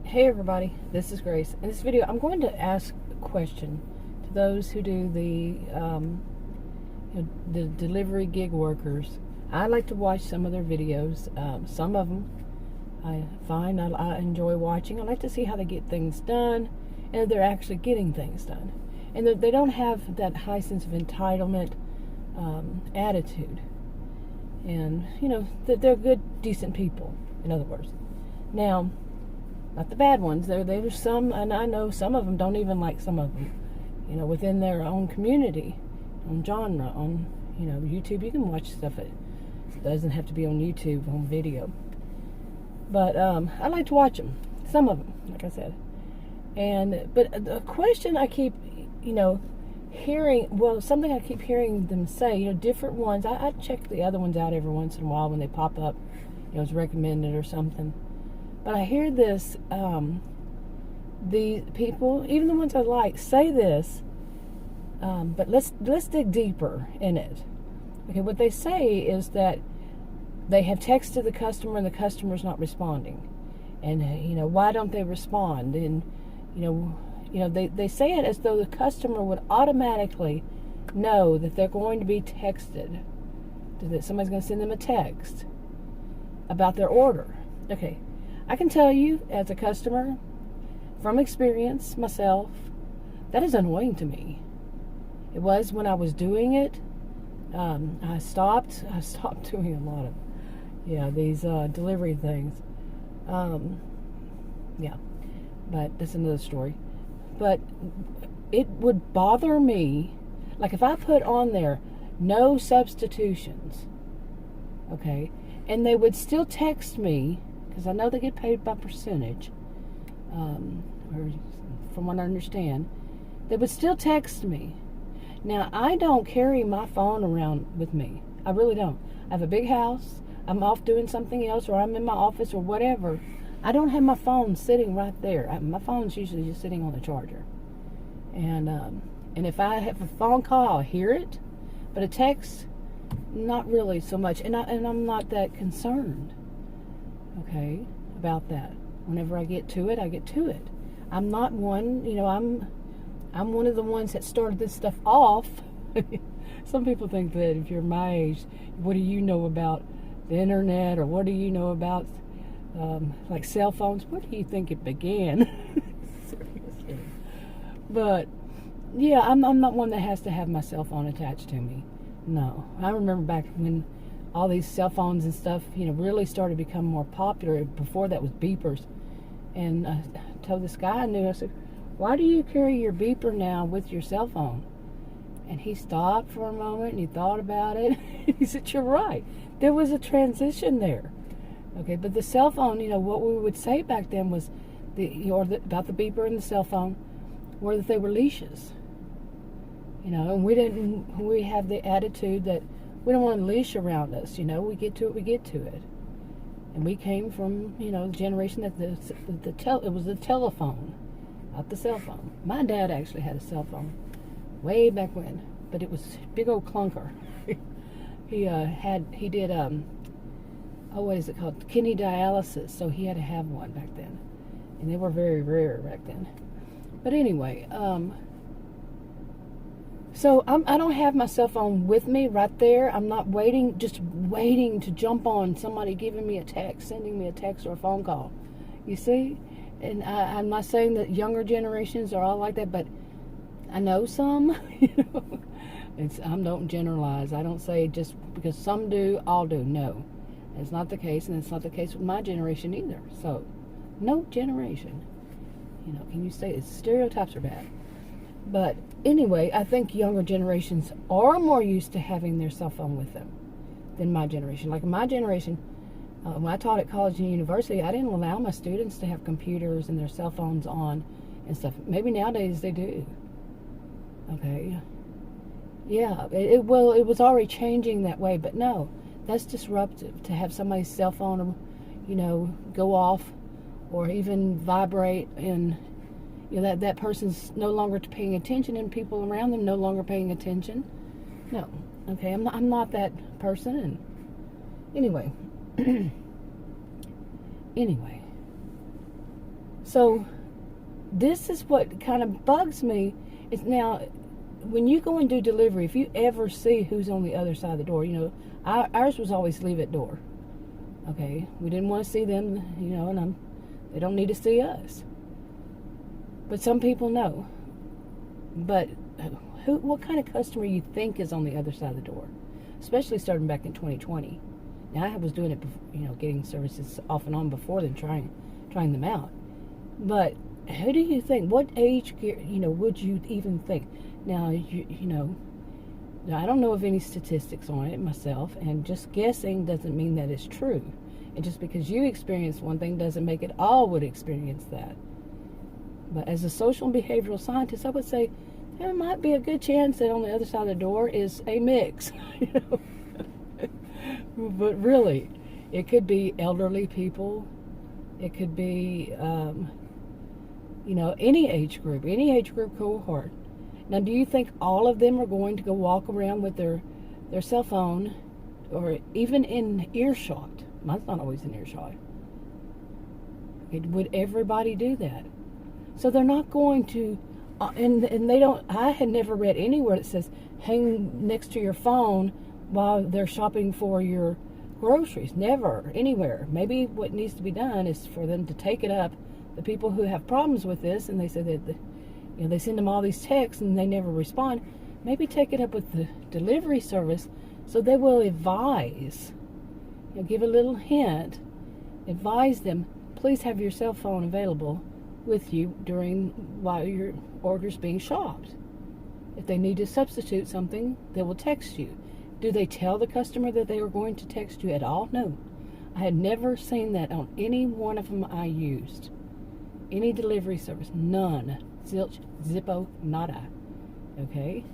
Hey everybody, this is Grace. In this video, I'm going to ask a question to those who do the delivery gig workers. I like to watch some of their videos. Some of them I find I enjoy watching. I like to see how they get things done and if they're actually getting things done. And they don't have that high sense of entitlement attitude. And, that they're good, decent people, in other words. Now, not the bad ones. There's some, and I know some of them don't even like some of them, within their own community, on genre, on, YouTube. You can watch stuff. It doesn't have to be on YouTube, on video. But I like to watch them. Some of them, like I said. But the question I keep, hearing, something I keep hearing them say, different ones. I check the other ones out every once in a while when they pop up, it's recommended or something. But I hear this, the people, even the ones I like, say this, but let's dig deeper in it. Okay, what they say is that they have texted the customer and the customer's not responding. And, why don't they respond? And, they say it as though the customer would automatically know that they're going to be texted, that somebody's going to send them a text about their order. Okay. I can tell you, as a customer, from experience myself, that is annoying to me. It was when I was doing it. I stopped doing a lot of, these delivery things. But that's another story. But it would bother me, like if I put on there, no substitutions, okay, and they would still text me, because I know they get paid by percentage, or from what I understand, they would still text me. Now, I don't carry my phone around with me. I really don't. I have a big house. I'm off doing something else, or I'm in my office or whatever. I don't have my phone sitting right there. My phone's usually just sitting on the charger. And if I have a phone call, I'll hear it. But a text, not really so much. And I'm not that concerned. Okay, about that. Whenever I get to it, I get to it. I'm not one, I'm one of the ones that started this stuff off. Some people think that if you're my age, what do you know about the internet, or what do you know about like cell phones? Where do you think it began? Seriously. But yeah, I'm not one that has to have my cell phone attached to me. No, I remember back when all these cell phones and stuff, really started to become more popular. Before that was beepers. And I told this guy I knew, I said, why do you carry your beeper now with your cell phone? And he stopped for a moment and he thought about it. He said, you're right. There was a transition there. Okay, but the cell phone, what we would say back then was, about the beeper and the cell phone, were that they were leashes. And we have the attitude that we don't want a leash around us, we get to it. And we came from, the generation that it was the telephone, not the cell phone. My dad actually had a cell phone way back when, but it was a big old clunker. He did what is it called? Kidney dialysis, so he had to have one back then. And they were very rare back then. But anyway, so I don't have my cell phone with me right there. I'm not just waiting to jump on somebody giving me a text, sending me a text or a phone call. You see? And I'm not saying that younger generations are all like that, but I know some. I don't generalize. I don't say just because some do, all do. No. It's not the case, and it's not the case with my generation either. So, no generation. Can you say stereotypes are bad? But anyway, I think younger generations are more used to having their cell phone with them than my generation. Like my generation, when I taught at college and university, I didn't allow my students to have computers and their cell phones on and stuff. Maybe nowadays they do. Okay. Yeah, it was already changing that way, but no, that's disruptive to have somebody's cell phone, go off or even vibrate, and that person's no longer paying attention, and people around them no longer paying attention. No, okay, I'm not that person. And anyway, So this is what kind of bugs me. Is now, when you go and do delivery, if you ever see who's on the other side of the door, ours was always leave at door. Okay, we didn't want to see them, and they don't need to see us. But some people know. But what kind of customer you think is on the other side of the door? Especially starting back in 2020. Now, I was doing it, getting services off and on before then, trying them out. But who do you think? What age, would you even think? Now, now, I don't know of any statistics on it myself, and just guessing doesn't mean that it's true. And just because you experience one thing doesn't make it all would experience that. But as a social and behavioral scientist, I would say there might be a good chance that on the other side of the door is a mix. But really, it could be elderly people. It could be, any age group cohort. Now, do you think all of them are going to go walk around with their cell phone, or even in earshot? Mine's not always in earshot. Would everybody do that? So they're not going to, and they don't. I had never read anywhere that says hang next to your phone while they're shopping for your groceries. Never, anywhere. Maybe what needs to be done is for them to take it up. The people who have problems with this, and they say that they send them all these texts and they never respond. Maybe take it up with the delivery service so they will advise. Give a little hint. Advise them. Please have your cell phone available with you while your order's being shopped. If they need to substitute something, they will text you. Do they tell the customer that they are going to text you at all? No. I had never seen that on any one of them I used. Any delivery service. None. Zilch, zippo, nada. Okay?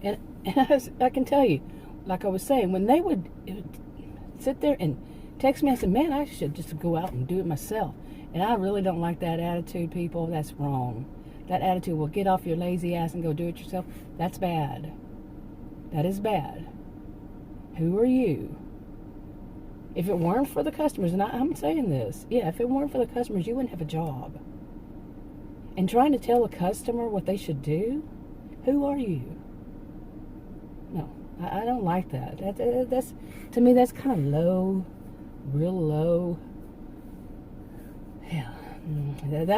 And I can tell you, like I was saying, when they would sit there and text me, I said, man, I should just go out and do it myself. And I really don't like that attitude, people. That's wrong. That attitude, well, get off your lazy ass and go do it yourself. That's bad. That is bad. Who are you? If it weren't for the customers, and I'm saying this, if it weren't for the customers, you wouldn't have a job. And trying to tell a customer what they should do, who are you? No, I don't like that. That's to me, that's kind of low, real low. Yeah,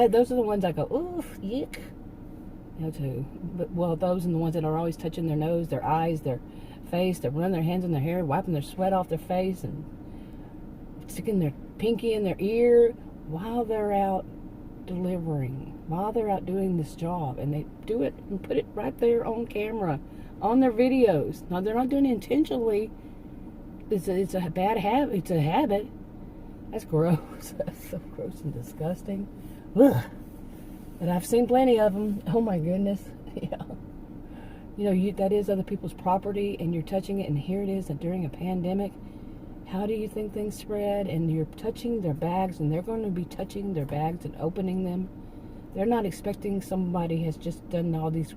those are the ones I go, oof, yuck. Too. But those are the ones that are always touching their nose, their eyes, their face. They're running their hands in their hair, wiping their sweat off their face, and sticking their pinky in their ear while they're out delivering, while they're out doing this job. And they do it and put it right there on camera, on their videos. Now, they're not doing it intentionally. It's a bad habit. It's a habit. That's gross. That's so gross and disgusting. Ugh. But I've seen plenty of them. Oh my goodness. Yeah. That is other people's property, and you're touching it, and here it is during a pandemic. How do you think things spread? And you're touching their bags, and they're going to be touching their bags and opening them. They're not expecting somebody has just done all these,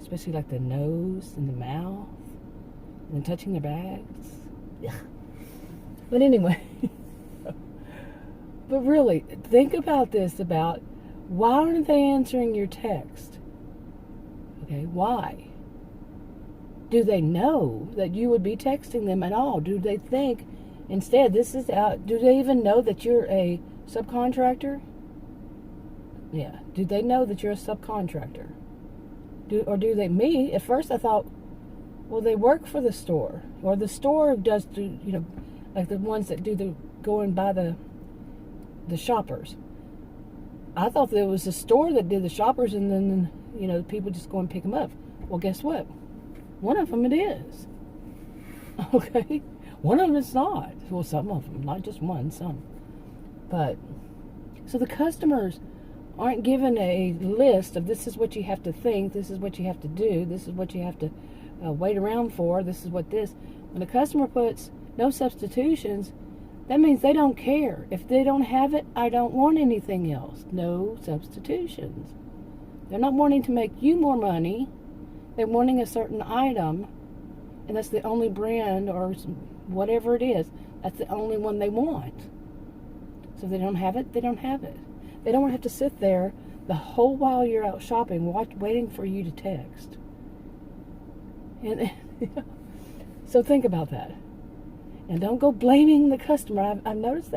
especially like the nose and the mouth, and then touching their bags. Yeah. But anyway, but really, think about this, about why aren't they answering your text? Okay, why? Do they know that you would be texting them at all? Do they think, instead, this is out, do they even know that you're a subcontractor? Yeah, do they know that you're a subcontractor? Me, at first I thought, well, they work for the store, or the store does do, like the ones that do the going by the shoppers. I thought there was a store that did the shoppers, and then, people just go and pick them up. Well, guess what? One of them it is. Okay? One of them it's not. Well, some of them. Not just one, some. But, so the customers aren't given a list of this is what you have to think, this is what you have to do, this is what you have to wait around for, this is what this. When the customer puts no substitutions, that means they don't care. If they don't have it, I don't want anything else. No substitutions. They're not wanting to make you more money. They're wanting a certain item, and that's the only brand or whatever it is. That's the only one they want. So if they don't have it, they don't have it. They don't want to have to sit there the whole while you're out shopping, waiting for you to text. And so think about that. And don't go blaming the customer. I've noticed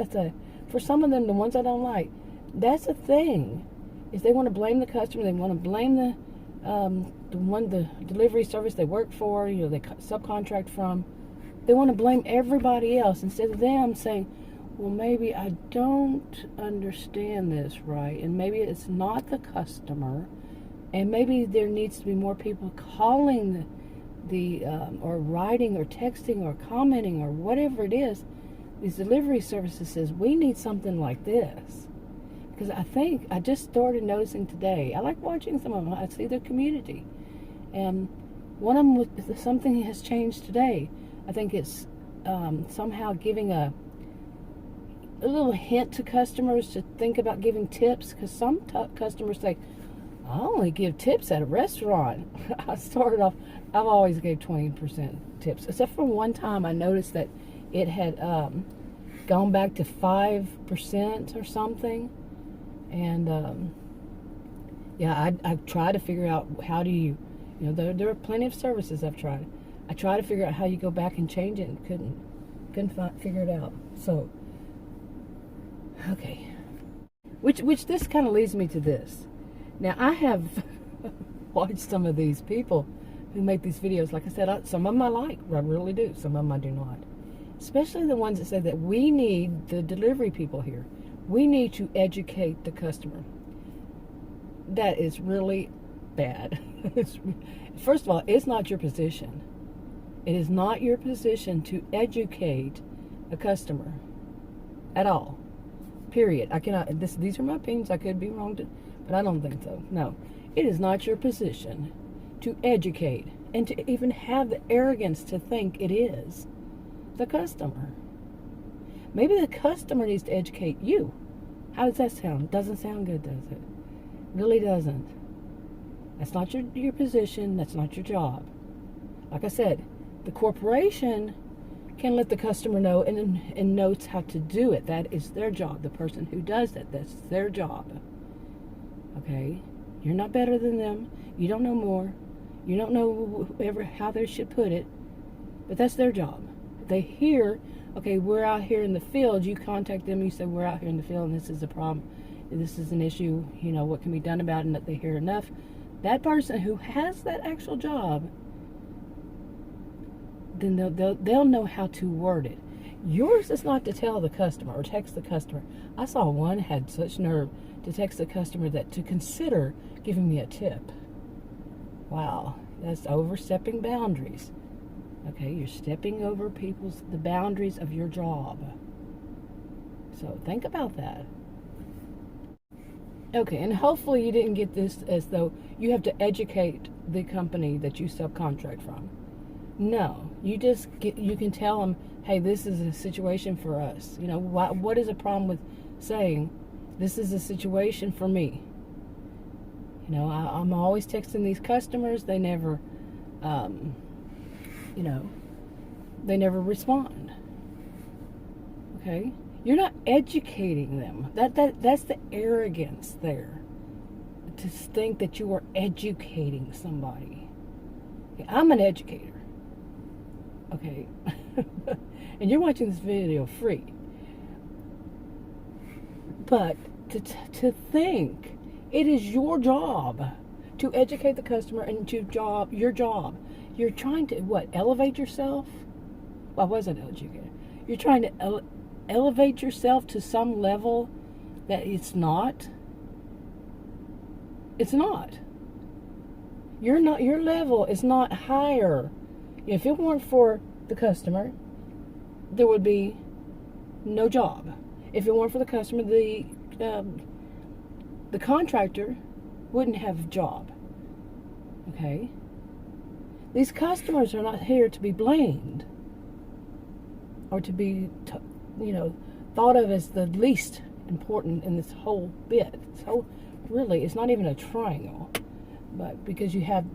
for some of them, the ones I don't like, that's a thing. Is they want to blame the customer. They want to blame the delivery service they work for, they subcontract from. They want to blame everybody else instead of them saying, well, maybe I don't understand this right, and maybe it's not the customer, and maybe there needs to be more people calling or writing or texting or commenting or whatever it is. These delivery services says we need something like this. Because I just started noticing today, I like watching some of them. I see their community. And one of them, something has changed today. I think it's somehow giving a little hint to customers to think about giving tips. Because some customers say, I only give tips at a restaurant. I've always gave 20% tips. Except for one time I noticed that it had gone back to 5% or something. And I try to figure out how do you, there are plenty of services I've tried. I try to figure out how you go back and change it, and couldn't figure it out. So, okay, which this kind of leads me to this. Now I have watched some of these people who make these videos. Like I said, some of them I like, I really do. Some of them I do not. Especially the ones that say that we need the delivery people here. We need to educate the customer. That is really bad. First of all, it's not your position. It is not your position to educate a customer at all. Period. I cannot. These are my opinions. I could be wrong, but I don't think so. No, it is not your position to educate and to even have the arrogance to think it is the customer. Maybe the customer needs to educate you. How does that sound? Doesn't sound good, does it? Really doesn't. That's not your position. That's not your job. Like I said, the corporation can let the customer know and knows how to do it. That is their job. The person who does that, that's their job. Okay? You're not better than them. You don't know more. You don't know how they should put it. But that's their job. They hear, okay, we're out here in the field. You contact them. You say, we're out here in the field and this is a problem. This is an issue. What can be done about it? And that they hear enough. That person who has that actual job, then they'll know how to word it. Yours is not to tell the customer or text the customer. I saw one had such nerve to text the customer that to consider giving me a tip. Wow, that's overstepping boundaries. Okay, you're stepping over the boundaries of your job. So think about that. Okay, and hopefully you didn't get this as though you have to educate the company that you subcontract from. No, you can tell them, hey, this is a situation for us. What is a problem with saying, this is a situation for me? I'm always texting these customers. They never, they never respond. Okay? You're not educating them. That's the arrogance there. To think that you are educating somebody. I'm an educator. Okay? And you're watching this video free. But to think it is your job to educate the customer and your job. You're trying to, elevate yourself? Well, I wasn't an educator. You're trying to elevate yourself to some level that it's not. It's not. Your level is not higher. If it weren't for the customer, there would be no job. If it weren't for the customer, the contractor wouldn't have a job. Okay? These customers are not here to be blamed or to be, thought of as the least important in this whole bit. So really, it's not even a triangle, but because you have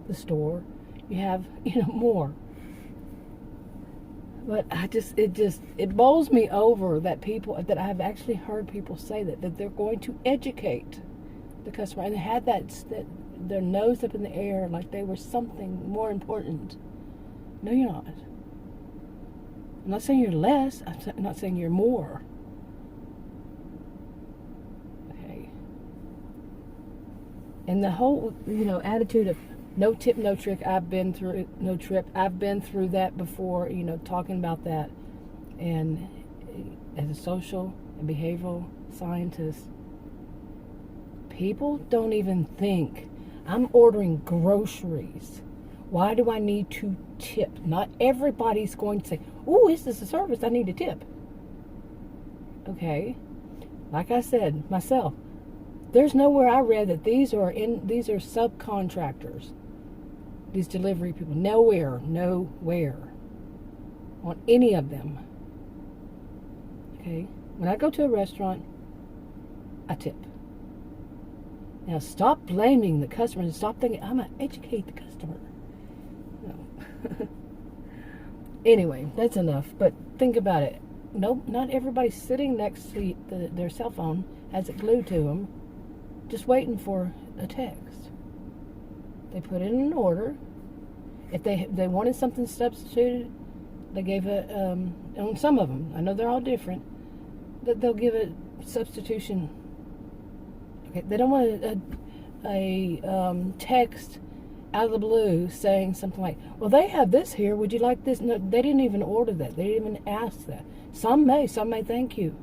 the store, you have, more. But it bowls me over that that I've actually heard people say that they're going to educate the customer, and they had that their nose up in the air like they were something more important. No, you're not. I'm not saying you're less. I'm not saying you're more. Okay. And the whole, attitude of no tip, no trick. I've been through no trip. I've been through that before. Talking about that, and as a social and behavioral scientist, people don't even think. I'm ordering groceries. Why do I need to tip? Not everybody's going to say, "Oh, is this a service? I need a tip." Okay, like I said myself, there's nowhere I read that these are subcontractors. These delivery people, nowhere on any of them. Okay, when I go to a restaurant, I tip. Now stop blaming the customer and stop thinking I'm gonna educate the customer. No. Anyway, that's enough. But think about it. No, not everybody's sitting next to their cell phone, has it glued to them, just waiting for a text. They put in an order. If they wanted something substituted, they gave on some of them, I know they're all different, but they'll give a substitution. Okay, they don't want a text out of the blue saying something like, "Well, they have this here. Would you like this?" No, they didn't even order that. They didn't even ask that. Some may, thank you.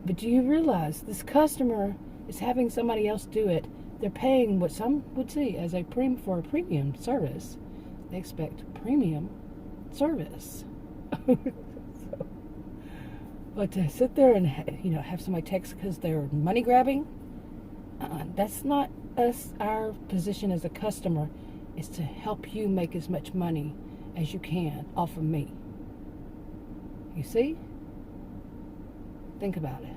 But do you realize this customer is having somebody else do it? They're paying what some would see as for a premium service. They expect premium service. But to sit there and have somebody text because they're money grabbing, that's not us. Our position as a customer is to help you make as much money as you can off of me. You see? Think about it.